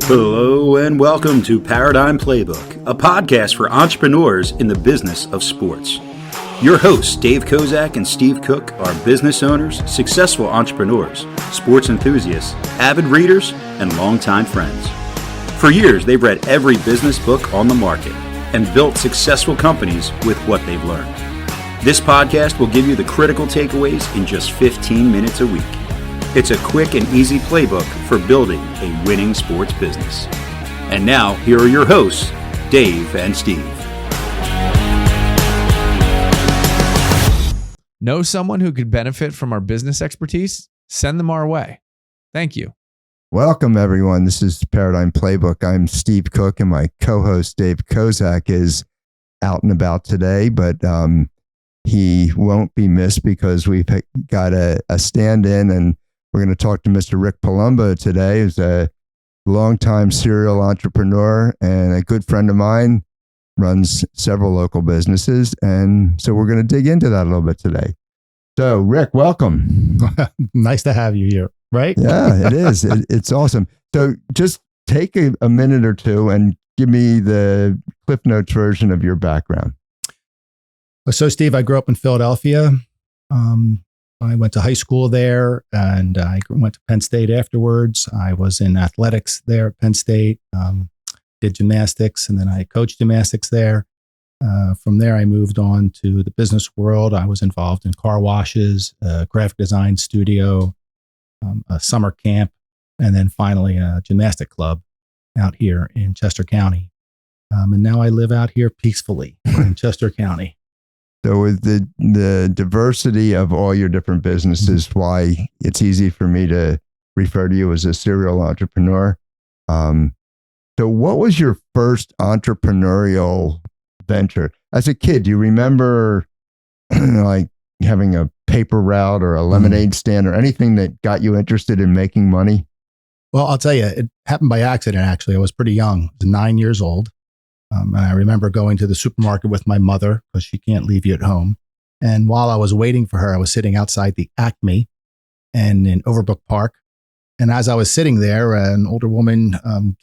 Hello and welcome to Paradigm Playbook, a podcast for entrepreneurs in the business of sports. Your hosts, Dave Kozak and Steve Cook, are business owners, successful entrepreneurs, sports enthusiasts, avid readers, and longtime friends. For years, they've read every business book on the market and built successful companies with what they've learned. This podcast will give you the critical takeaways in just 15 minutes a week. It's a quick and easy playbook for building a winning sports business. And now, here are your hosts, Dave and Steve. Know someone who could benefit from our business expertise? Send them our way. Thank you. Welcome, everyone. This is Paradigm Playbook. I'm Steve Cook, and my co-host, Dave Kozak, is out and about today, but he won't be missed because we've got a stand-in, and we're going to talk to Mr. Rick Palumbo today, who's a longtime serial entrepreneur and a good friend of mine, runs several local businesses. And so we're going to dig into that a little bit today. So, Rick, welcome. Nice to have you here, right? Yeah, it is. It's awesome. So just take a minute or two and give me the Cliff Notes version of your background. So, Steve, I grew up in Philadelphia. I went to high school there, and I went to Penn State afterwards. I was in athletics there at Penn State, did gymnastics, and then I coached gymnastics there. From there, I moved on to the business world. I was involved in car washes, a graphic design studio, a summer camp, and then finally a gymnastic club out here in Chester County. And now I live out here peacefully in Chester County. So with the diversity of all your different businesses, why it's easy for me to refer to you as a serial entrepreneur. So what was your first entrepreneurial venture? As a kid, do you remember like having a paper route or a lemonade stand or anything that got you interested in making money? Well, I'll tell you, it happened by accident, actually. I was pretty young. I was 9 years old. And I remember going to the supermarket with my mother because she can't leave you at home. And while I was waiting for her, I was sitting outside the Acme and in Overbrook Park. And as I was sitting there, an older woman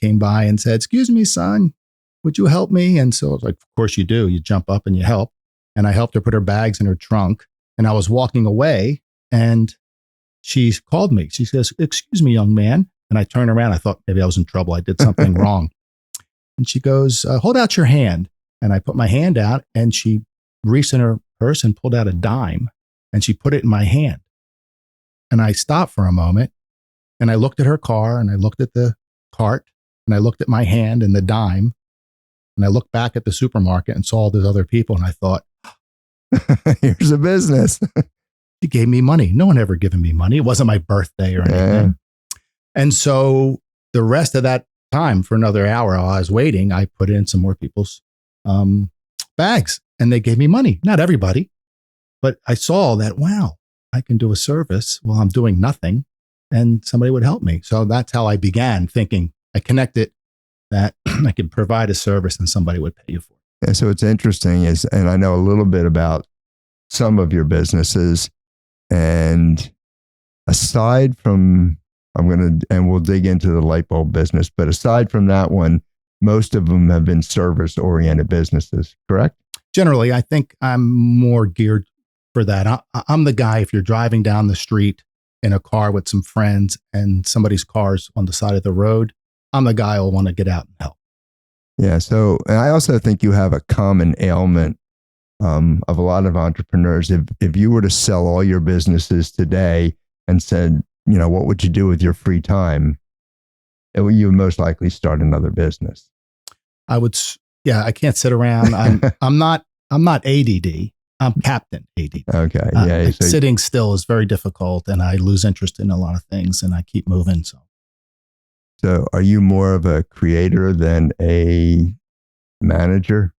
came by and said, "Excuse me, son, would you help me?" And so I was like, "Of course you do." You jump up and you help. And I helped her put her bags in her trunk. And I was walking away and she called me. She says, "Excuse me, young man." And I turned around. I thought maybe I was in trouble. I did something wrong. And she goes, "Hold out your hand." And I put my hand out and she reached in her purse and pulled out a dime and she put it in my hand. And I stopped for a moment and I looked at her car and I looked at the cart and I looked at my hand and the dime. And I looked back at the supermarket and saw all those other people. And I thought, here's a business. She gave me money. No one ever given me money. It wasn't my birthday or anything. Yeah. And so the rest of that time, for another hour while I was waiting, I put in some more people's bags and they gave me money. Not everybody, but I saw that, wow, I can do a service while I'm doing nothing and somebody would help me. So that's how I began thinking. I connected that I could provide a service and somebody would pay you for it. Yeah, so it's interesting and I know a little bit about some of your businesses, and aside from and we'll dig into the light bulb business, but aside from that one, most of them have been service-oriented businesses, correct? Generally, I think I'm more geared for that. I'm the guy, if you're driving down the street in a car with some friends and somebody's car's on the side of the road, I'm the guy who'll want to get out and help. Yeah, so and I also think you have a common ailment of a lot of entrepreneurs. If you were to sell all your businesses today and said, what would you do with your free time? You would most likely start another business. I would. Yeah, I can't sit around. I'm not ADD. I'm Captain ADD. Okay. Yeah. So sitting still is very difficult, and I lose interest in a lot of things, and I keep moving. So, are you more of a creator than a manager?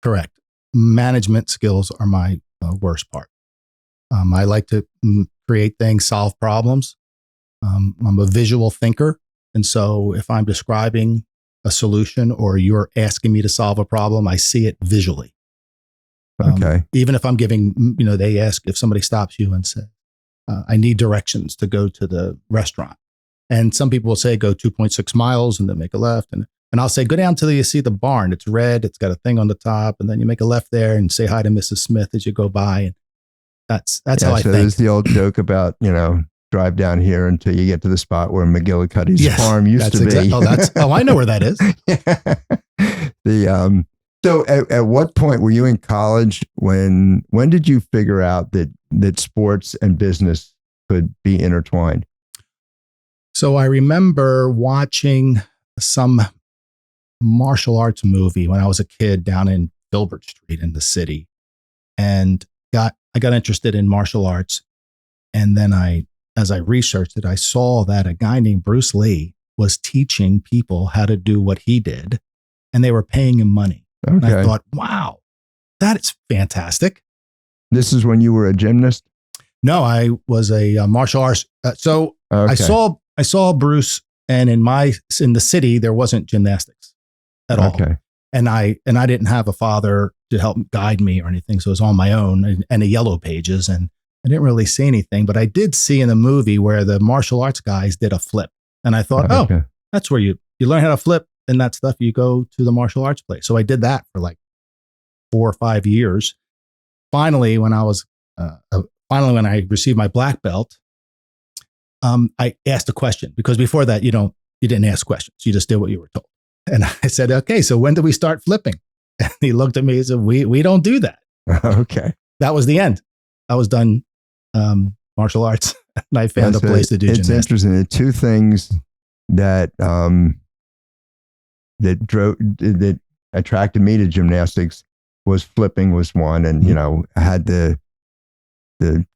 Correct. Management skills are my worst part. I like to create things, solve problems. I'm a visual thinker. And so if I'm describing a solution or you're asking me to solve a problem, I see it visually. Okay. Even if I'm giving, they ask if somebody stops you and says, I need directions to go to the restaurant. And some people will say go 2.6 miles and then make a left. And I'll say go down till you see the barn. It's red. It's got a thing on the top. And then you make a left there and say hi to Mrs. Smith as you go by. And that's how I think. There's the old joke about, drive down here until you get to the spot where McGillicuddy's farm used to be. I know where that is. So at what point were you in college? When did you figure out that sports and business could be intertwined? So I remember watching some martial arts movie when I was a kid down in Filbert Street in the city, and I got interested in martial arts. And then as I researched it, I saw that a guy named Bruce Lee was teaching people how to do what he did, and they were paying him money. Okay. And I thought, wow, that is fantastic. This is when you were a gymnast? No, I was a martial arts. Okay. I saw Bruce, and in the city there wasn't gymnastics at all. Okay. And I didn't have a father to help guide me or anything, so it was on my own and the yellow pages, and I didn't really see anything. But I did see in the movie where the martial arts guys did a flip, and I thought, okay. That's where you learn how to flip and that stuff. You go to the martial arts place. So I did that for like 4 or 5 years. Finally, when I received my black belt, I asked a question, because before that, you didn't ask questions. You just did what you were told. And I said, okay, so when do we start flipping? And he looked at me and said, we don't do that. Okay. That was the end. I was done martial arts, and I found a place to do gymnastics. It's interesting. The two things that that attracted me to gymnastics was flipping was one, and I had the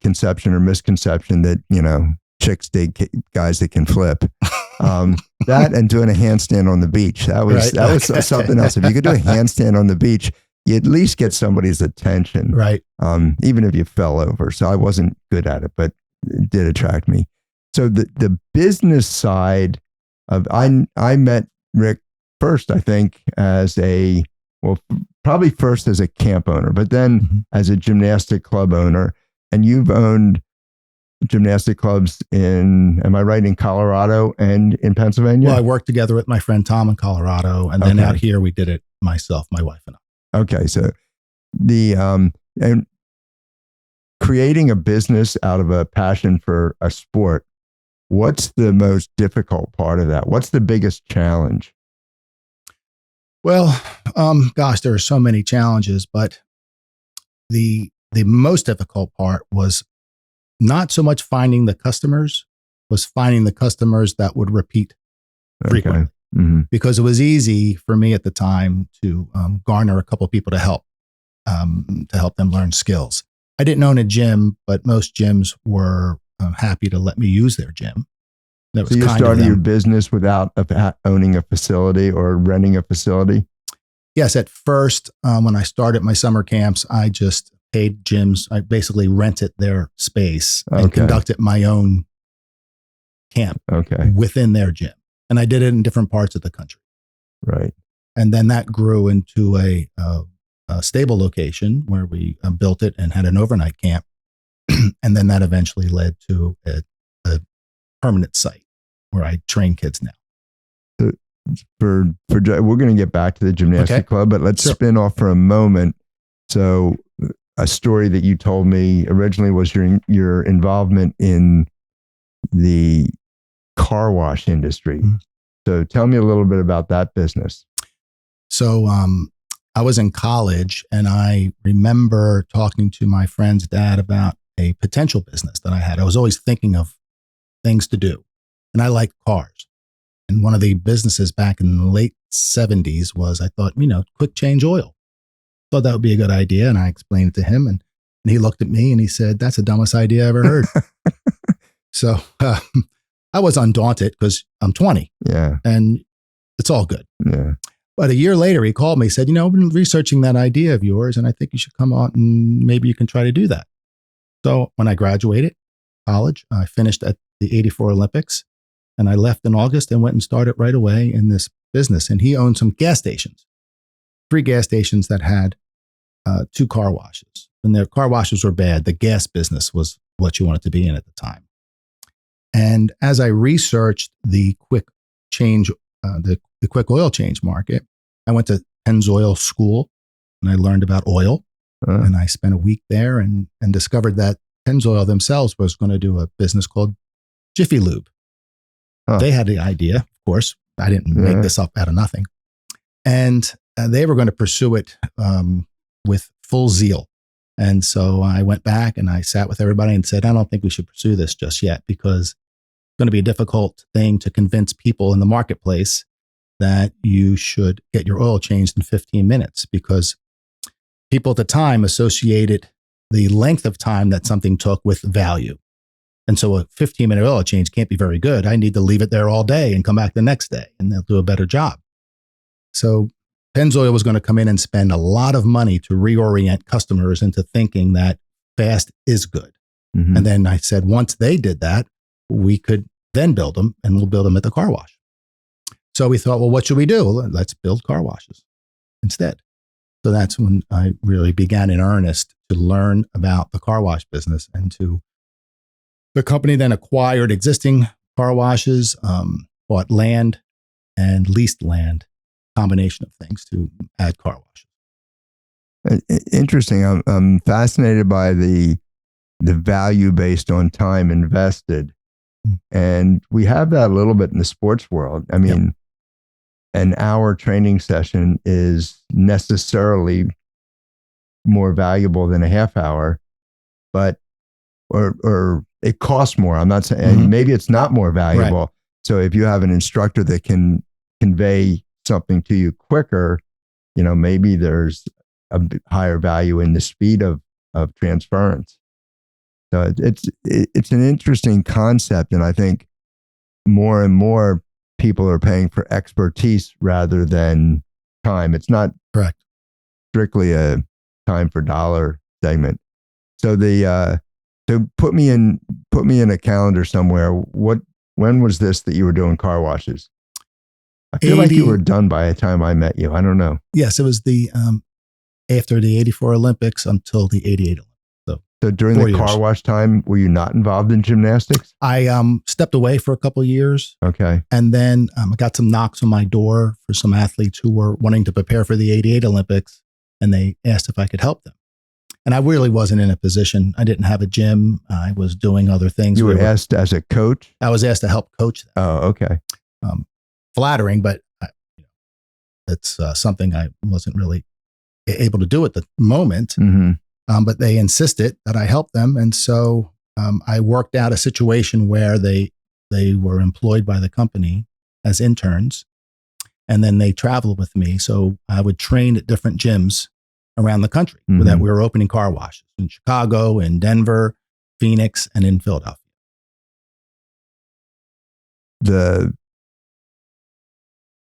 conception or misconception that chicks dig guys that can flip. That and doing a handstand on the beach. That was something else. If you could do a handstand on the beach, you at least get somebody's attention, right? Even if you fell over. So I wasn't good at it, but it did attract me. So the business side of I met Rick first, I think, probably first as a camp owner, but then as a gymnastic club owner. And you've owned gymnastic clubs am I right, in Colorado and in Pennsylvania? Well, I worked together with my friend Tom in Colorado, and then out here we did it myself, my wife and I. Okay, so and creating a business out of a passion for a sport, what's the most difficult part of that? What's the biggest challenge? Well, there are so many challenges, but the most difficult part was not so much finding the customers, was finding the customers that would repeat frequently. Okay. Mm-hmm. Because it was easy for me at the time to garner a couple of people to help them learn skills. I didn't own a gym, but most gyms were happy to let me use their gym. So you started your business without owning a facility or renting a facility? Yes. At first, when I started my summer camps, I just paid gyms. I basically rented their space and conducted my own camp within their gym. And I did it in different parts of the country. Right. And then that grew into a stable location where we built it and had an overnight camp. And then that eventually led to a permanent site where I train kids now. We're going to get back to the gymnastic club, but let's spin off for a moment. So a story that you told me originally was your involvement in the car wash industry. Mm-hmm. So tell me a little bit about that business. So I was in college, and I remember talking to my friend's dad about a potential business that I had. I was always thinking of things to do, and I liked cars. And one of the businesses back in the late 70s was, I thought, quick change oil. Thought that would be a good idea. And I explained it to him, and he looked at me and he said, "That's the dumbest idea I ever heard." So I was undaunted because I'm 20. Yeah. And it's all good. Yeah. But a year later, he called me. He said, I've been researching that idea of yours, and I think you should come out and maybe you can try to do that. So when I graduated college, I finished at the 84 Olympics, and I left in August and went and started right away in this business. And he owned some gas stations, 3 gas stations that had 2 car washes. And their car washes were bad. The gas business was what you wanted to be in at the time. And as I researched the quick change, the quick oil change market, I went to Pennzoil School and I learned about oil. And I spent a week there and discovered that Pennzoil themselves was going to do a business called Jiffy Lube. They had the idea, of course. I didn't make this up out of nothing. And they were going to pursue it with full zeal. And so I went back and I sat with everybody and said, I don't think we should pursue this just yet because it's going to be a difficult thing to convince people in the marketplace that you should get your oil changed in 15 minutes because people at the time associated the length of time that something took with value. And so a 15-minute oil change can't be very good. I need to leave it there all day and come back the next day and they'll do a better job. So Pennzoil was going to come in and spend a lot of money to reorient customers into thinking that fast is good. Mm-hmm. And then I said, once they did that, we could then build them and we'll build them at the car wash. So we thought, well, what should we do? Well, let's build car washes instead. So that's when I really began in earnest to learn about the car wash business and the company then acquired existing car washes, bought land and leased land, combination of things to add car washes. Interesting. I'm fascinated by the value based on time invested. And we have that a little bit in the sports world. I mean, an hour training session is necessarily more valuable than a half hour, but, or it costs more. I'm not saying, and maybe it's not more valuable. Right. So if you have an instructor that can convey something to you quicker, maybe there's a higher value in the speed of transference. So it's an interesting concept. And I think more and more people are paying for expertise rather than time. It's not correct strictly a time for dollar segment. So so put me in a calendar somewhere. When was this that you were doing car washes? I feel like you were done by the time I met you. I don't know. Yes, it was the after the '84 Olympics until the '88 Olympics. So during the car wash time, were you not involved in gymnastics? I stepped away for a couple of years. Okay. And then I got some knocks on my door for some athletes who were wanting to prepare for the '88 Olympics, and they asked if I could help them. And I really wasn't in a position. I didn't have a gym. I was doing other things. You were asked as a coach? I was asked to help coach them. Oh, okay. Flattering, but it's something I wasn't really able to do at the moment. Mm-hmm. But they insisted that I help them. And so I worked out a situation where they were employed by the company as interns, and then they traveled with me. So I would train at different gyms around the country that we were opening car washes in Chicago, in Denver, Phoenix, and in Philadelphia.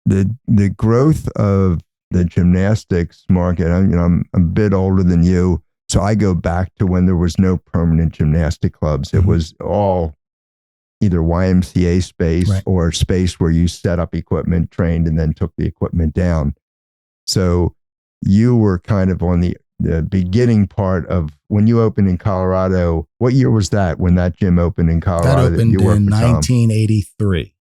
The growth of the gymnastics market, I'm a bit older than you, so I go back to when there was no permanent gymnastic clubs. It was all either YMCA space or space where you set up equipment, trained, and then took the equipment down. So you were kind of on the beginning part of when you opened in Colorado. What year was that when that gym opened in Colorado? That opened in 1983.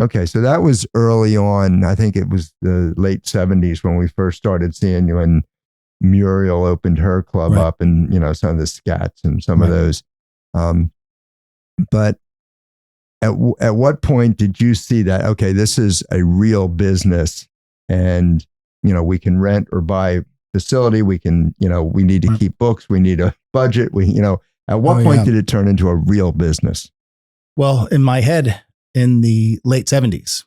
Okay, so that was early on. I think it was the late 70s when we first started seeing you, and Muriel opened her club up, and some of the Scats and some of those. But at what point did you see that, okay, this is a real business, and we can rent or buy facility, we can, we need to keep books, we need a budget, at what point did it turn into a real business? Well, in my head, in the late 70s,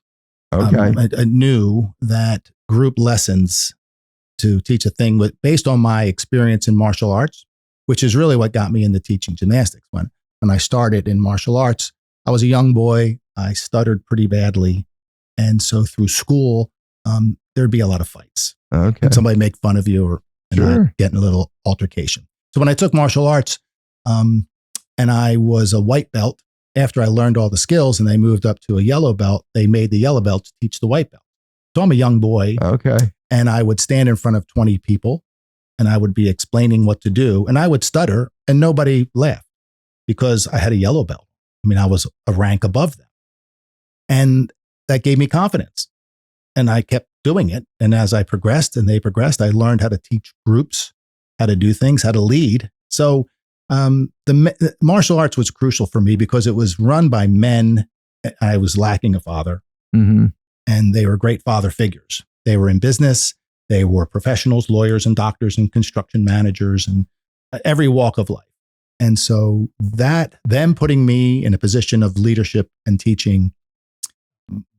I knew that group lessons to teach a thing based on my experience in martial arts, which is really what got me into teaching gymnastics. When I started in martial arts, I was a young boy. I stuttered pretty badly. And so through school, there'd be a lot of fights. Okay. And somebody make fun of you and get in a little altercation. So when I took martial arts, and I was a white belt, after I learned all the skills and they moved up to a yellow belt, they made the yellow belt to teach the white belt. So I'm a young boy. Okay. And I would stand in front of 20 people and I would be explaining what to do. And I would stutter and nobody laughed because I had a yellow belt. I mean, I was a rank above them. And that gave me confidence. And I kept doing it. And as I progressed and they progressed, I learned how to teach groups, how to do things, how to lead. So the martial arts was crucial for me because it was run by men. I was lacking a father. Mm-hmm. And they were great father figures. They were in business. They were professionals, lawyers and doctors and construction managers and every walk of life. And so that, them putting me in a position of leadership and teaching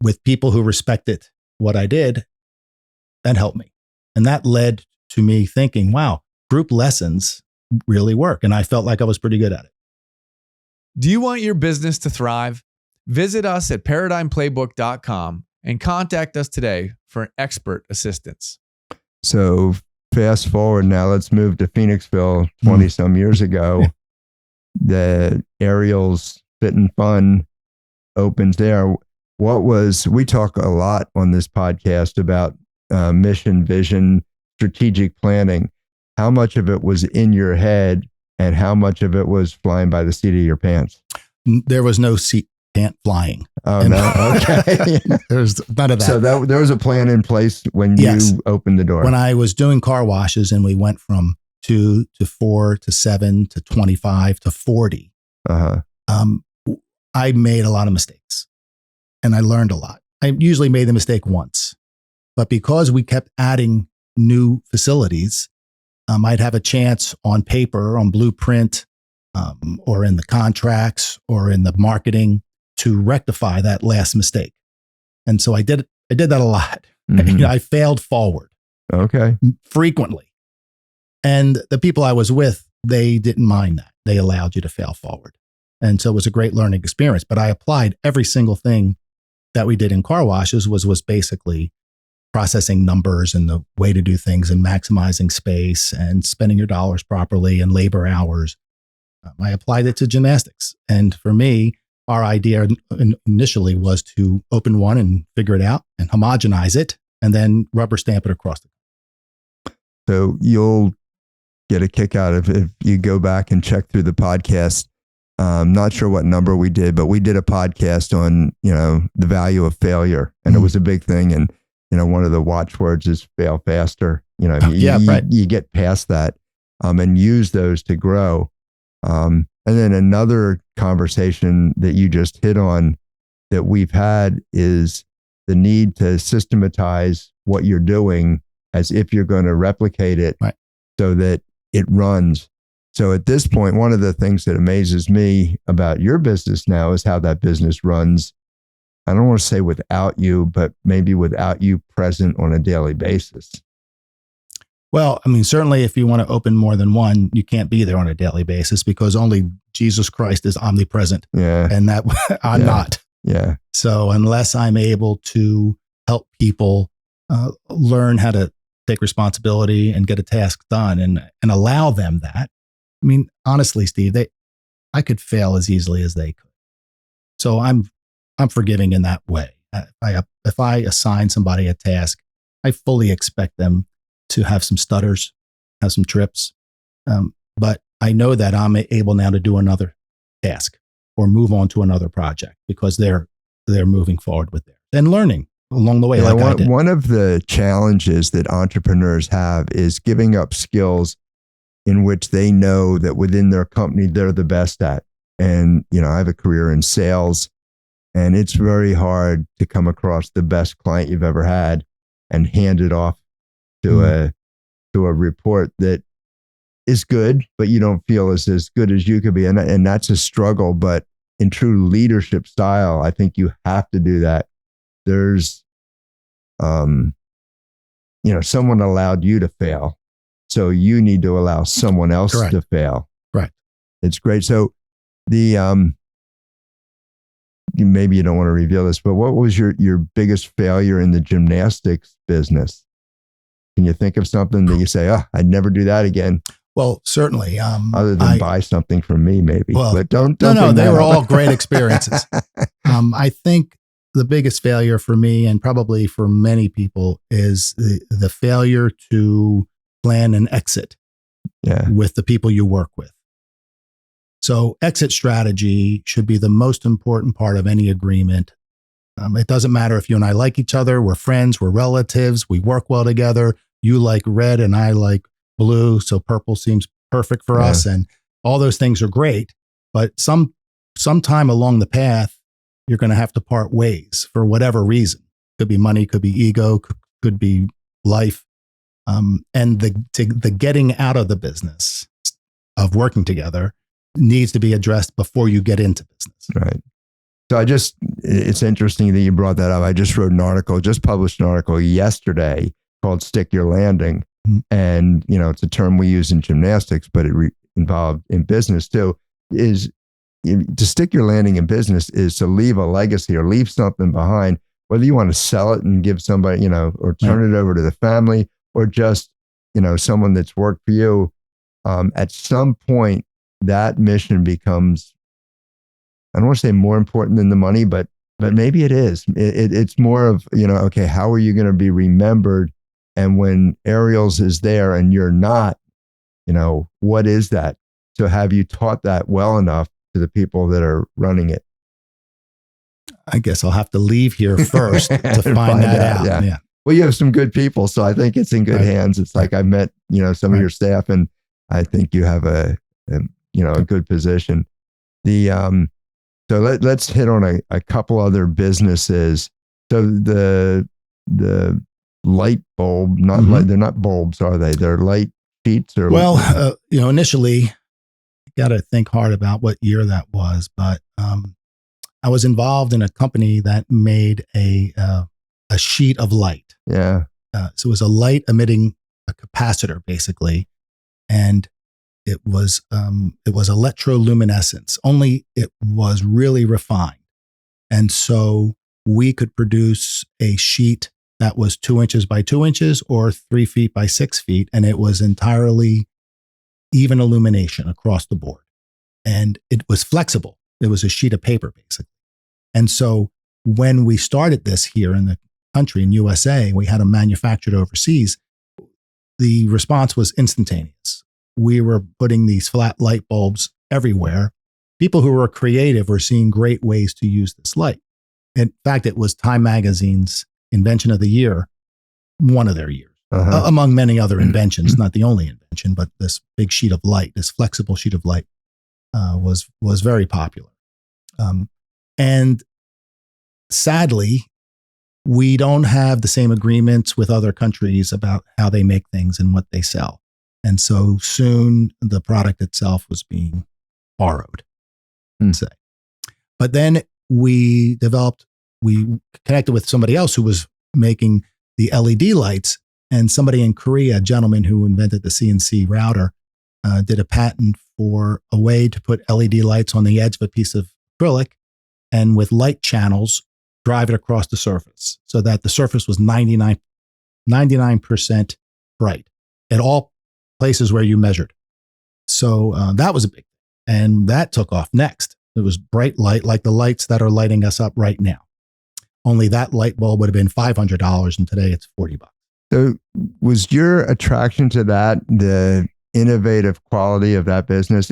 with people who respected what I did, that helped me. And that led to me thinking, wow, group lessons really work. And I felt like I was pretty good at it. Do you want your business to thrive? Visit us at paradigmplaybook.com and contact us today for expert assistance. So fast forward now, let's move to Phoenixville 20 some years ago. The Ariel's Fit and Fun opens there. We talk a lot on this podcast about mission, vision, strategic planning. How much of it was in your head and how much of it was flying by the seat of your pants? There was no seat pant flying. Oh, no. Okay. There's none of that. So there was a plan in place when you opened the door. When I was doing car washes and we went from 2 to 4 to 7 to 25 to 40, I made a lot of mistakes and I learned a lot. I usually made the mistake once, but because we kept adding new facilities, I'd have a chance on paper, on blueprint, or in the contracts or in the marketing to rectify that last mistake. And so I did that a lot. Mm-hmm. I failed forward. Okay. Frequently. And the people I was with, they didn't mind that. They allowed you to fail forward. And so it was a great learning experience. But I applied every single thing that we did in car washes was basically processing numbers and the way to do things and maximizing space and spending your dollars properly and labor hours. I applied it to gymnastics. And for me, our idea initially was to open one and figure it out and homogenize it and then rubber stamp it across the. So you'll get a kick out of if you go back and check through the podcast. Not sure what number we did, but we did a podcast on, the value of failure. And it was a big thing. And, one of the watchwords is fail faster. You get past that and use those to grow. And then another conversation that you just hit on that we've had is the need to systematize what you're doing as if you're going to replicate it so that it runs. So at this point, one of the things that amazes me about your business now is how that business runs. I don't want to say without you, but maybe without you present on a daily basis. Well, I mean, certainly if you want to open more than one, you can't be there on a daily basis because only Jesus Christ is omnipresent. Yeah. And that I'm not. Yeah. So unless I'm able to help people learn how to take responsibility and get a task done and allow them that, I mean, honestly, Steve, I could fail as easily as they could. So I'm forgiving in that way. If I assign somebody a task, I fully expect them to have some stutters, have some trips. But I know that I'm able now to do another task or move on to another project because they're moving forward with theirs and learning along the way. One of the challenges that entrepreneurs have is giving up skills in which they know that within their company, they're the best at. And, I have a career in sales and it's very hard to come across the best client you've ever had and hand it off to a report that is good, but you don't feel is as good as you could be. And that's a struggle, but in true leadership style, I think you have to do that. There's, someone allowed you to fail. So you need to allow someone else to fail. Right. It's great. So maybe you don't want to reveal this, but what was your biggest failure in the gymnastics business? Can you think of something that you say, I'd never do that again? Well, certainly. Other than buy something from me, maybe. Well, but don't. No, they were all great experiences. I think the biggest failure for me and probably for many people is the failure to plan an exit with the people you work with. So exit strategy should be the most important part of any agreement. It doesn't matter if you and I like each other, we're friends, we're relatives, we work well together. You like red and I like blue, so purple seems perfect for us. And all those things are great. But sometime along the path, you're going to have to part ways for whatever reason. Could be money, could be ego, could be life. And the getting out of the business of working together needs to be addressed before you get into business. Right. So it's interesting that you brought that up. I just published an article yesterday called Stick Your Landing. Mm-hmm. And, it's a term we use in gymnastics, but it involved in business too, is to stick your landing in business is to leave a legacy or leave something behind, whether you want to sell it and give somebody, or turn it over to the family or just, someone that's worked for you. At some point, that mission becomes, I don't want to say more important than the money, but maybe it is. It's more of, okay, how are you going to be remembered? And when Ariel's is there and you're not, what is that? So have you taught that well enough to the people that are running it? I guess I'll have to leave here first to find that out. Yeah. Well, you have some good people, so I think it's in good hands. It's like I've met, some of your staff, and I think you have a good position. So let's hit on a couple other businesses. So the light bulb, they're not bulbs, are they? They're light sheets or initially got to think hard about what year that was, but I was involved in a company that made a sheet of light. Yeah. So it was a light emitting a capacitor basically, and it was electroluminescence. Only it was really refined, and so we could produce a sheet that was 2 inches by 2 inches or 3 feet by 6 feet, and it was entirely even illumination across the board, and it was flexible. It was a sheet of paper basically, and so when we started this here in the country in USA, we had them manufactured overseas. The response was instantaneous. We were putting these flat light bulbs everywhere. People who were creative were seeing great ways to use this light. In fact, it was Time Magazine's Invention of the Year, one of their years, among many other inventions, not the only invention, but this big sheet of light, this flexible sheet of light was very popular. And sadly, we don't have the same agreements with other countries about how they make things and what they sell. And so soon the product itself was being borrowed, say. But then we connected with somebody else who was making the LED lights, and somebody in Korea, a gentleman who invented the CNC router, did a patent for a way to put LED lights on the edge of a piece of acrylic and with light channels drive it across the surface so that the surface was 99% bright at all places where you measured. So that was a big thing. And that took off next. It was bright light like the lights that are lighting us up right now. Only that light bulb would have been $500 and today it's $40. So was your attraction to that, the innovative quality of that business?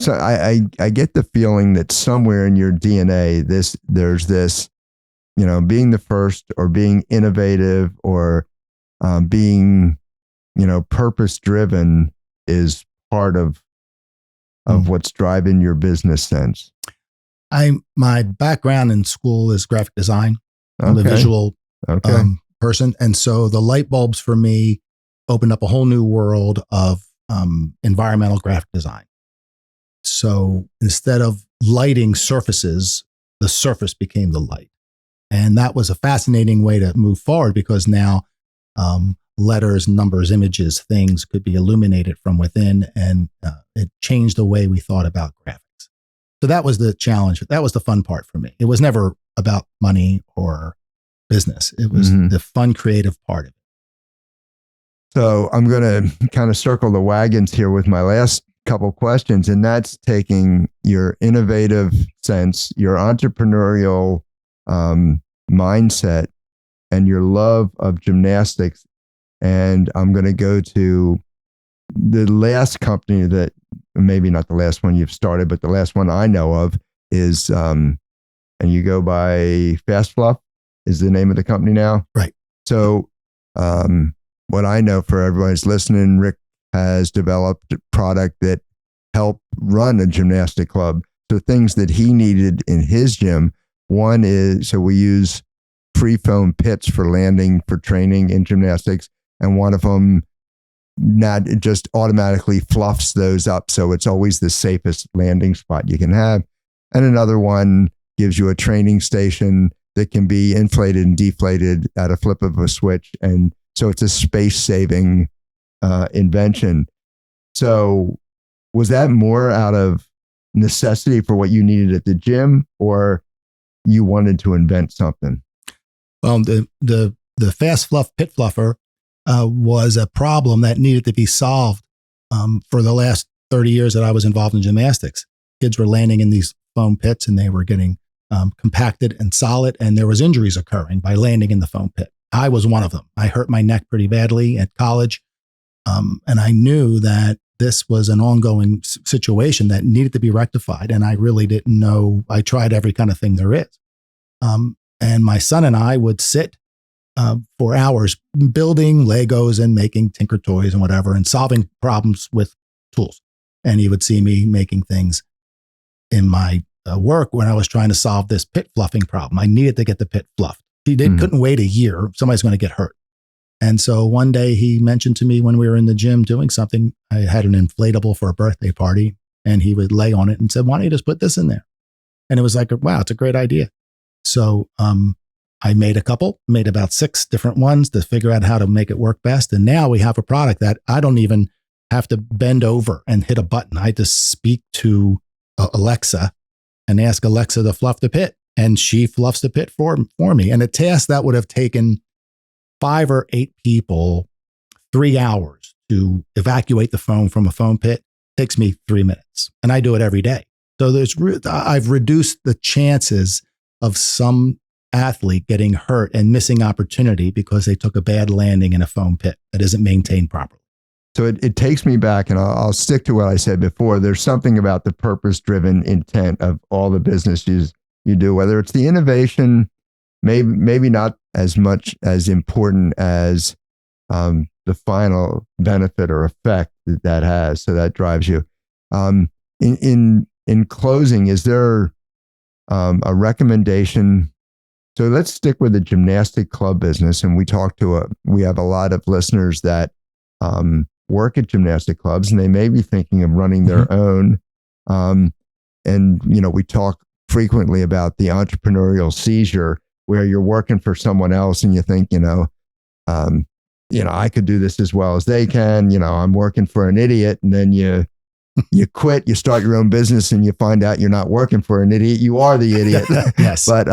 So I get the feeling that somewhere in your DNA, there's this, being the first or being innovative or being, purpose driven is part of what's driving your business sense. My background in school is graphic design. I'm a visual person, and so the light bulbs for me opened up a whole new world of environmental graphic design. So instead of lighting surfaces, the surface became the light. And that was a fascinating way to move forward because now letters, numbers, images, things could be illuminated from within, and it changed the way we thought about graphics. So that was the challenge. That was the fun part for me. It was never about money or business. It was the fun, creative part of it. So I'm going to kind of circle the wagons here with my last couple questions, and that's taking your innovative sense, your entrepreneurial mindset, and your love of gymnastics. And I'm going to go to the last company that maybe not the last one you've started, but the last one I know of is, and you go by Fast Fluff is the name of the company now. Right. So what I know for everybody's listening, Rick has developed a product that helped run a gymnastic club. So things that he needed in his gym, one is, so we use free foam pits for landing for training in gymnastics. And one of them not just automatically fluffs those up. So it's always the safest landing spot you can have. And another one gives you a training station that can be inflated and deflated at a flip of a switch. And so it's a space saving invention. So was that more out of necessity for what you needed at the gym, or you wanted to invent something? Well, the Fast Fluff Pit Fluffer was a problem that needed to be solved for the last 30 years that I was involved in gymnastics. Kids were landing in these foam pits and they were getting compacted and solid, and there was injuries occurring by landing in the foam pit. I was one of them. I hurt my neck pretty badly at college, and I knew that this was an ongoing situation that needed to be rectified, and I really didn't know. I tried every kind of thing there is. And my son and I would sit for hours building Legos and making Tinker Toys and whatever, and solving problems with tools. And he would see me making things in my work when I was trying to solve this pit fluffing problem. I needed to get the pit fluffed. Couldn't wait a year. Somebody's going to get hurt. And so one day he mentioned to me when we were in the gym doing something, I had an inflatable for a birthday party, and he would lay on it and said, "Why don't you just put this in there?" And it was like, wow, it's a great idea. So I made about 6 different ones to figure out how to make it work best. And now we have a product that I don't even have to bend over and hit a button. I just speak to Alexa and ask Alexa to fluff the pit, and she fluffs the pit for me. And a task that would have taken 5 or 8 people 3 hours to evacuate the foam from a foam pit takes me 3 minutes, and I do it every day. So I've reduced the chances of some athlete getting hurt and missing opportunity because they took a bad landing in a foam pit that isn't maintained properly. So it takes me back, and I'll stick to what I said before. There's something about the purpose-driven intent of all the businesses you do, whether it's the innovation, maybe not as much as important as the final benefit or effect that has. So that drives you. In closing, is there a recommendation? So let's stick with the gymnastic club business, and we have a lot of listeners that work at gymnastic clubs, and they may be thinking of running their own. And we talk frequently about the entrepreneurial seizure, where you're working for someone else and you think, I could do this as well as they can. I'm working for an idiot, and then you quit, you start your own business, and you find out you're not working for an idiot. You are the idiot. Yes. But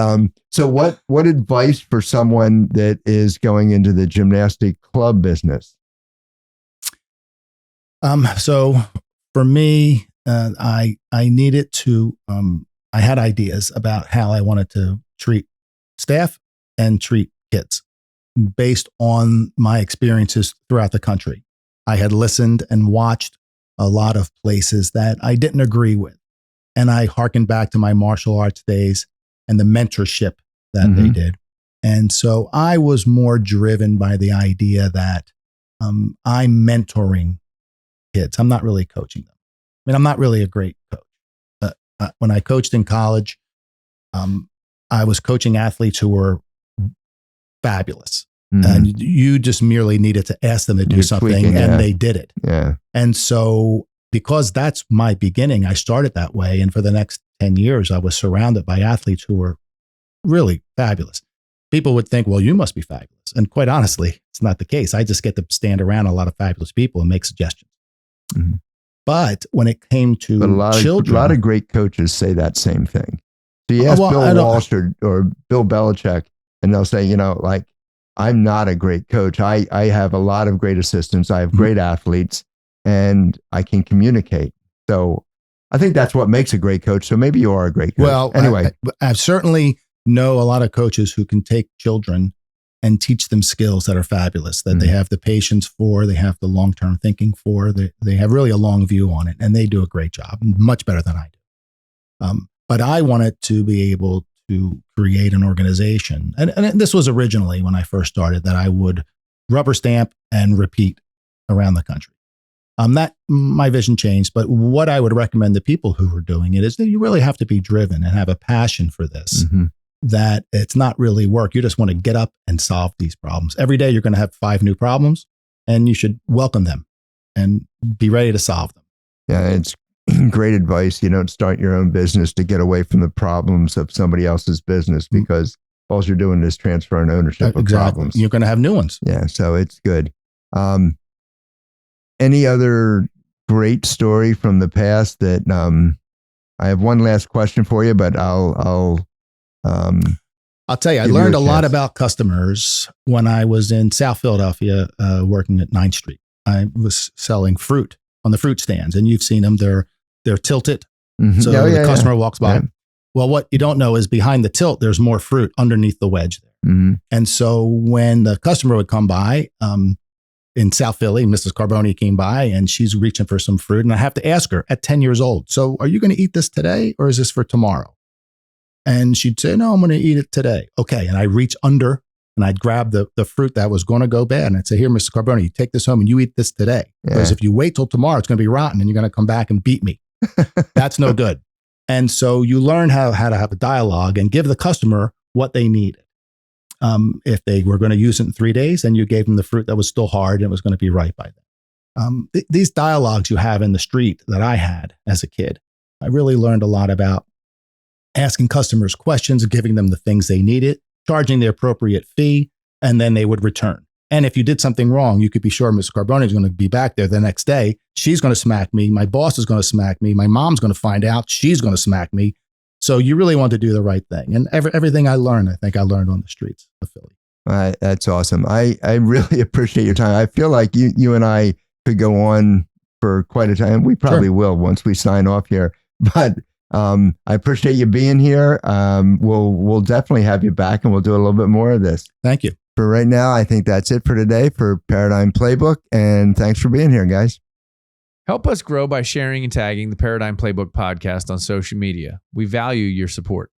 so what advice for someone that is going into the gymnastic club business? So for me, I needed to, I had ideas about how I wanted to treat staff and treat kids based on my experiences throughout the country. I had listened and watched a lot of places that I didn't agree with. And I hearkened back to my martial arts days and the mentorship that they did. And so I was more driven by the idea that I'm mentoring kids. I'm not really coaching them. I mean, I'm not really a great coach. When I coached in college, I was coaching athletes who were fabulous. And you just merely needed to ask them to do something, and they did it. Yeah. And so because that's my beginning, I started that way. And for the next 10 years, I was surrounded by athletes who were really fabulous. People would think, well, you must be fabulous. And quite honestly, it's not the case. I just get to stand around a lot of fabulous people and make suggestions. But when it came to children, a lot of great coaches say that same thing. So you ask Bill Walsh or Bill Belichick, and they'll say, I'm not a great coach. I have a lot of great assistants. I have great athletes, and I can communicate. So I think that's what makes a great coach. So maybe you are a great coach. Well, anyway, I certainly know a lot of coaches who can take children and teach them skills that are fabulous, that they have the patience for, they have the long-term thinking for, they have really a long view on it, and they do a great job, much better than I do. But I wanted to be able to create an organization. And this was originally when I first started, that I would rubber stamp and repeat around the country. That my vision changed, but what I would recommend to people who are doing it is that you really have to be driven and have a passion for this, that it's not really work. You just want to get up and solve these problems. Every day you're going to have 5 new problems, and you should welcome them and be ready to solve them. Yeah, it's great advice. You don't start your own business to get away from the problems of somebody else's business, because all you're doing is transferring ownership of problems. You're going to have new ones. Yeah, so it's good. Any other great story from the past that I have one last question for you, but I'll tell you, I learned a lot about customers when I was in South Philadelphia, working at 9th Street. I was selling fruit on the fruit stands, and you've seen them. They're tilted, so the customer walks by. Yeah. Well, what you don't know is behind the tilt, there's more fruit underneath the wedge there. And so when the customer would come by, in South Philly, Mrs. Carboni came by and she's reaching for some fruit. And I have to ask her at 10 years old, so are you going to eat this today or is this for tomorrow? And she'd say, no, I'm going to eat it today. Okay. And I reach under and I'd grab the fruit that was going to go bad. And I'd say, here, Mrs. Carboni, you take this home and you eat this today. Because if you wait till tomorrow, it's going to be rotten and you're going to come back and beat me. That's no good. And so you learn how to have a dialogue and give the customer what they needed. If they were going to use it in 3 days, then you gave them the fruit that was still hard and it was going to be right by them. These dialogues you have in the street that I had as a kid, I really learned a lot about asking customers questions, giving them the things they needed, charging the appropriate fee, and then they would return. And if you did something wrong, you could be sure Ms. Carboni is going to be back there the next day. She's going to smack me. My boss is going to smack me. My mom's going to find out. She's going to smack me. So you really want to do the right thing. And everything I learned, I think I learned on the streets of Philly. That's awesome. I really appreciate your time. I feel like you and I could go on for quite a time. We probably will once we sign off here. But I appreciate you being here. We'll definitely have you back and we'll do a little bit more of this. Thank you. For right now, I think that's it for today for Paradigm Playbook. And thanks for being here, guys. Help us grow by sharing and tagging the Paradigm Playbook podcast on social media. We value your support.